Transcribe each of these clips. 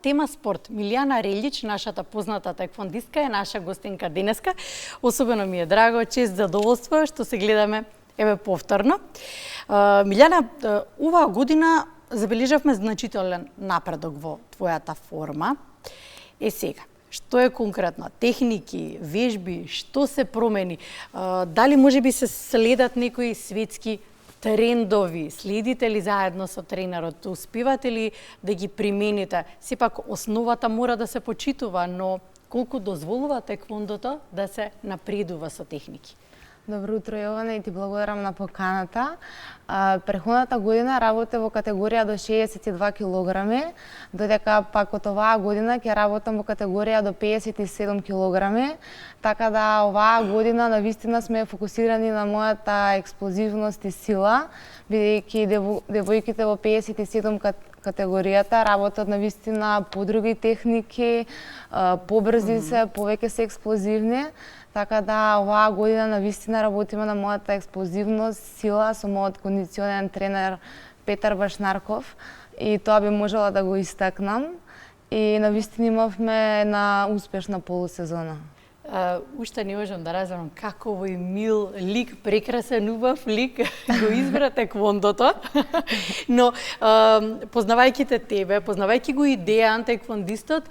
Тема спорт. Милијана Релјич, нашата позната таеквондистка, е наша гостинка денеска. Особено ми е драго, чест, задоволство што се гледаме повторно. Милијана, оваа година забележавме значителен напредок во твојата форма. Сега, што е конкретно? Техники, вежби, што се промени? Дали можеби се следат некои светски трендови, следите ли заедно со тренерот, успевате ли да ги примените? Сепак основата мора да се почитува, но колку дозволува таеквондото да се напредува со техники? Добро утро, Јована, и ти благодарам на поканата. Претходната година работев во категорија до 62 килограми, додека пак од оваа година ќе работам во категорија до 57 килограми, така да оваа година навистина сме фокусирани на мојата експлозивност и сила, бидејќи девојките во 57 категоријата работат навистина по други техники, побрзи се, повеќе се експлозивни. Така да оваа година навистина работиме на мојата експлозивност, сила со мојот кондиционен тренер Петар Башнарков, и тоа би можела да го истакнам, и навистина имавме една успешна полусезона. Уште не можам да разберам како овој мил лик, прекрасен, убав лик го избра таеквондото, но познавајќи те тебе, познавајќи го и Дејан таеквондистот,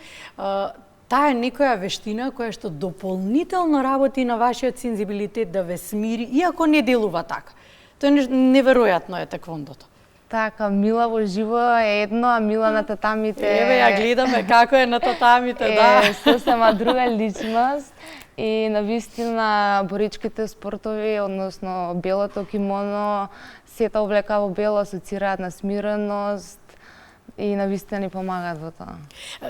таа е некоја вештина која што дополнително работи на вашиот сензибилитет да ве смири, иако не делува така. Тоа е неверојатно е таеквондото. Така, Мила во живо е едно, а Мила на татамите Еве ја гледаме како е на татамите, да. Е сосема друга личност. И навистина боричките спортови, односно белото кимоно, сета облека во бело асоцираат на смиреност, и навистина ни помагаат во тоа.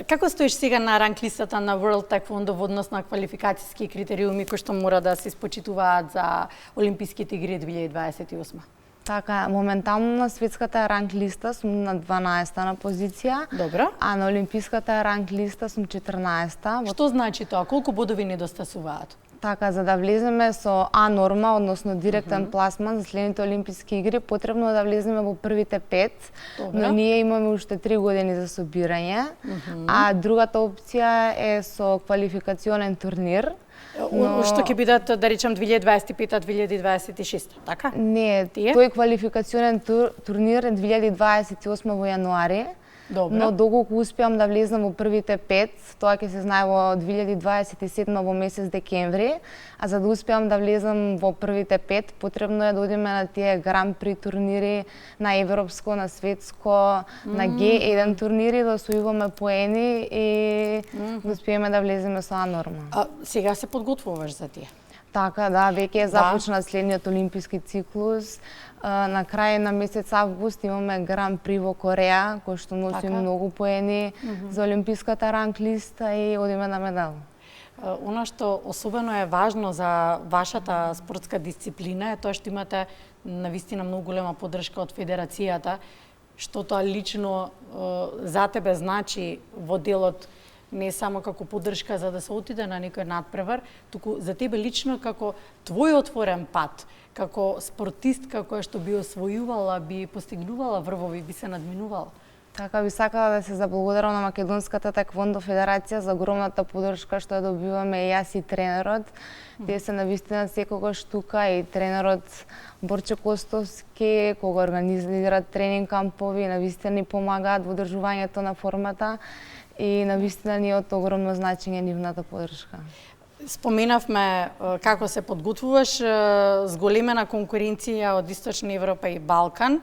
Како стоиш сега на ранглистата на World Taekwondo во однос на квалификацијски критериуми кои што мора да се испочитуваат за Олимписките игри 2028? Така, моментално на светската ранглиста сум на 12-та на позиција. Добро. А на олимписката ранглиста сум 14-та. Што значи тоа? Колку бодови недостасуваат? Така, за да влеземе со А норма, односно директен пласман за следните Олимписки игри, потребно да влеземе во првите 5, но ние имаме уште 3 години за собирање. А другата опција е со квалификационен турнир. Што ќе бидат, да речем, 2025-2026, така? Не, тој квалификационен турнир е 2028 во јануари. Добро. Но доколку успеам да влезам во првите 5, тоа ќе се знае во 2027 во месец декември, а за да успеам да влезам во првите 5, потребно е да одиме на тие гран при турнири на европско, на светско, на Г1 турнири, да освојуваме поени и да успееме да влеземе со А норма. Сега се подготвуваш за тие? Така, да, веќе е започнат следниот олимписки циклус. На крај на месец август имаме гран при во Кореја, кој што носи многу поени за олимписката ранглиста и одиме на медал. Она што особено е важно за вашата спортска дисциплина е тоа што имате навистина многу голема поддршка од федерацијата, што тоа лично за тебе значи во делот не само како поддршка за да се отиде на некој надпревар, туку за тебе лично како твој отворен пат, како спортистка која што би освојувала, би постигнувала врвови, би се надминувала. Така, би сакала да се заблагодарам на Македонската таеквондо федерација за огромната поддршка што ја добиваме и јас и тренерот. Тие се навистина секогаш тука, и тренерот Борче Костовски, кога организираат тренинг кампови, навистина ни помагаат во одржувањето на формата, и навистина ни од огромно значење нивната поддршка. Споменавме како се подготвуваш, зголемена конкуренција од Источна Европа и Балкан.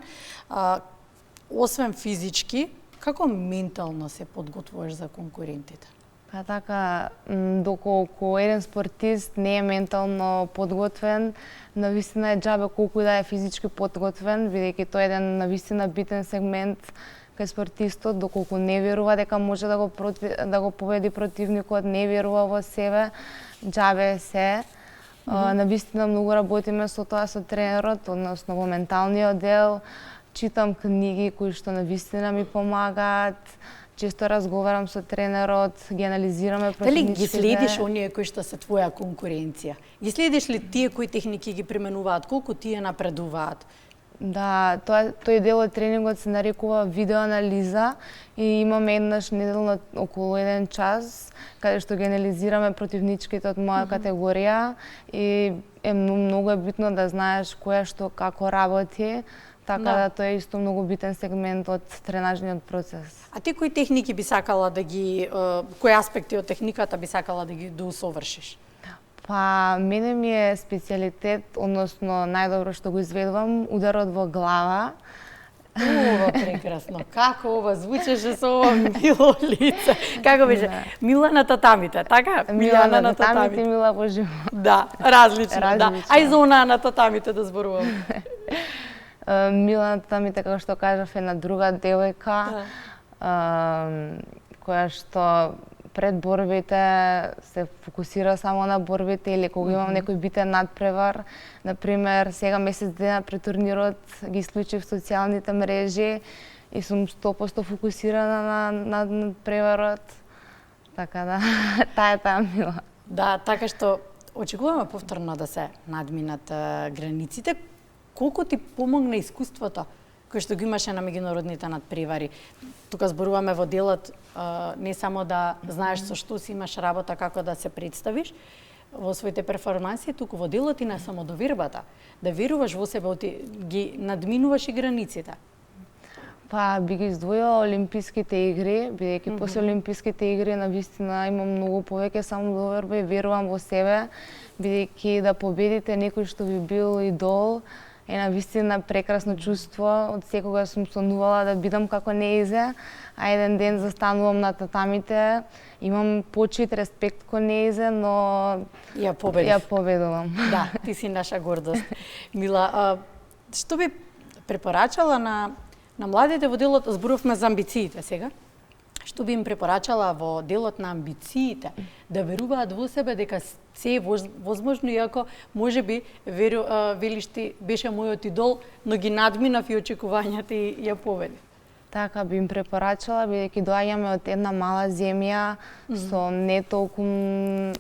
Освен физички, како ментално се подготвуваш за конкурентите? Па така, доколку еден спортист не е ментално подготвен, навистина е џабе колку да е физички подготвен, бидејќи тоа е еден навистина битен сегмент кај спортистот, доколку не верува дека може да го победи противникот, не верува во себе, џабе се. Навистина многу работиме со тоа со тренерот, односно во менталниот дел, читам книги кои што навистина ми помагаат, често разговарам со тренерот, ги анализираме противниците. Дали ги следиш оние кои што се твоја конкуренција? Ги следиш ли тие кои техники ги применуваат, колку тие напредуваат? Да, тој дел од тренингот се нарекува видеоанализа и имаме еднаш неделно околу 1 час каде што ги анализираме противничките од моја категорија и многу е битно да знаеш која што како работи, така да тоа е исто многу битен сегмент од тренажниот процес. А ти кои техники би сакала да ги кои аспекти од техниката би сакала да ги усовршиш? Па, мене ми е специјалитет, односно најдобро што го изведувам, ударот во глава. Ова прекрасно. Како ова звучеше со ова мило лице. Како беше? Мила на татамите, така? Мила на татамите, мила во живот. Да, различно, да. Ај зона на татамите да зборувам. Мила на татамите, како што кажав, една друга девојка, која што пред борбите се фокусира само на борбите или кога имам некој битен надпревар. Например, сега месец дена пред турнирот ги исклучив социјалните мрежи и сум 100% фокусирана на надпреварот. Така да, таа мила. Да, така што очекуваме повторно да се надминат границите. Колку ти помогна искуството кој што го имаше на меѓународните надпревари? Тука зборуваме во делот не само да знаеш со што си имаш работа, како да се представиш во своите перформанси, туку во делот и на самодовербата, да веруваш во себе, ги надминуваш и границите. Па би ги издвоила Олимписките игри, бидејќи после Олимписките игри навистина имам многу повеќе самодоверба и верувам во себе, бидејќи да победите некој што би бил идол е навистина прекрасно чувство. Од секогаш сум сонувала да бидам како неизе, а еден ден застанувам на татамите, имам почит, респект кон неизе, но ја победувам. Да, ти си наша гордост. Мила, што би препорачала на младите во делот, зборувавме за амбициите сега, што би им препорачала во делот на амбициите, да веруваат во себе дека се е возможно, иако може би велиш ти беше мојот идол, но ги надминав и очекувањата и ја победив. Така би им препорачала, бидејќи доаѓаме од една мала земја со не толку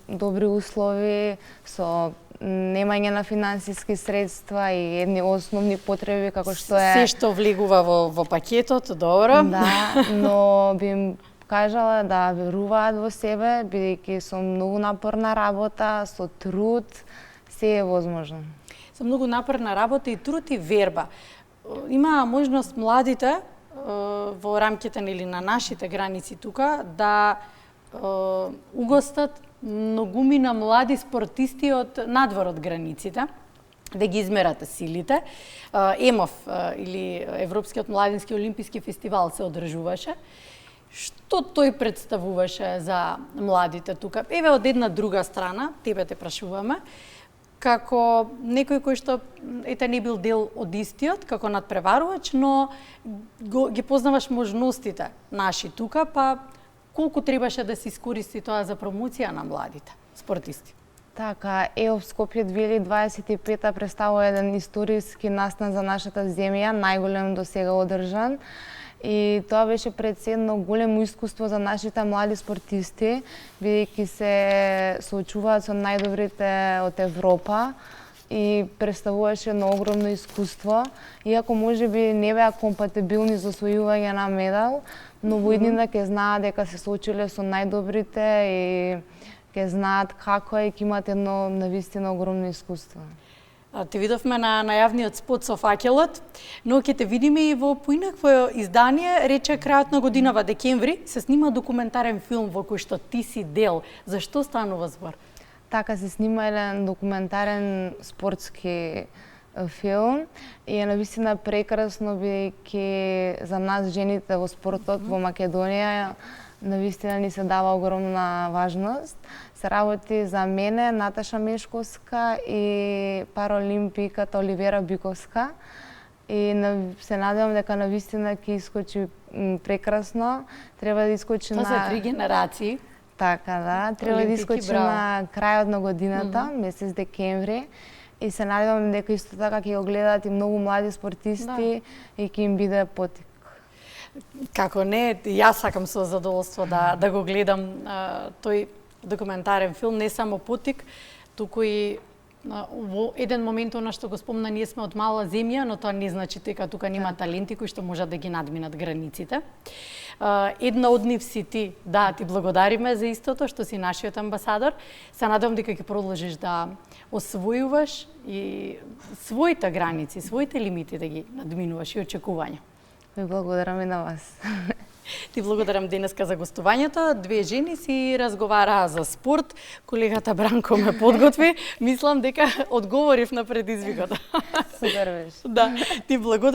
добри услови, со немање на финансиски средства и едни основни потреби како што е се што влегува во пакетот, добро. Да, но би им кажала да веруваат во себе, бидејќи со многу напорна работа, со труд, се е возможно. Со многу напорна работа и труд и верба. Има можност младите во рамките на нашите граници тука да угостат многумина млади спортисти од надвор од границите, да ги измерат силите. ЕМОФ или Европскиот младински олимписки фестивал се одржуваше. Што тој представуваше за младите тука? Еве од една друга страна, тебе те прашуваме, како некој кој што не бил дел од истиот, како надпреварувач, но ги познаваш можностите наши тука, па колку требаше да се искористи тоа за промоција на младите спортисти? Така, ЕОФ Скопје 2025 представува еден историски настан за нашата земја, најголем до сега одржан. И тоа беше пред се едно големо искуство за нашите млади спортисти, бидејќи се соочуваат со најдобрите од Европа и представуваше едно огромно искуство. Иако можеби не беа компатибилни за освојување на медал, но во иднина ќе знаат дека се соочиле со најдобрите и ќе знаат како е и ќе имат едно навистина огромно искуство. Те видовме на најавниот спот со факелот, но ќе те видиме и во поинакво издание, рече крајот на годинава, декември, се снима документарен филм во кој што ти си дел. За што станува збор? Така, се снима еден документарен спортски филм и е навистина прекрасно, бидејќи за нас жените во спортот во Македонија навистина ни се дава огромна важност. Се работи за мене, Наташа Мешковска и параолимпиката Оливера Биковска. И се надевам дека навистина ќе искочи прекрасно. Треба да искочи Тоа се 3 генерации. Така, да. Треба да искочи на крајот на годината, месец декември. И се надевам дека исто така ќе го гледаат и многу млади спортисти и ќе им биде потик. Како не, јас сакам со задоволство да го гледам тој документарен филм, не само потик, туку и во еден момент она што го спомна, ние сме од мала земја, но тоа не значи дека тука нема таленти кои што можат да ги надминат границите. Една од нив си ти, да, ти благодариме за истото што си нашиот амбасадор. Се надевам дека ќе продолжиш да освојуваш и своите граници, своите лимити да ги надминуваш и очекувања. Ви благодарам и на вас. Ти благодарам денеска за гостувањето. Две жени си разговараа за спорт. Колегата Бранко ме подготви. Мислам дека одговорив на предизвикот. Супер беше. Да, ти благодарам.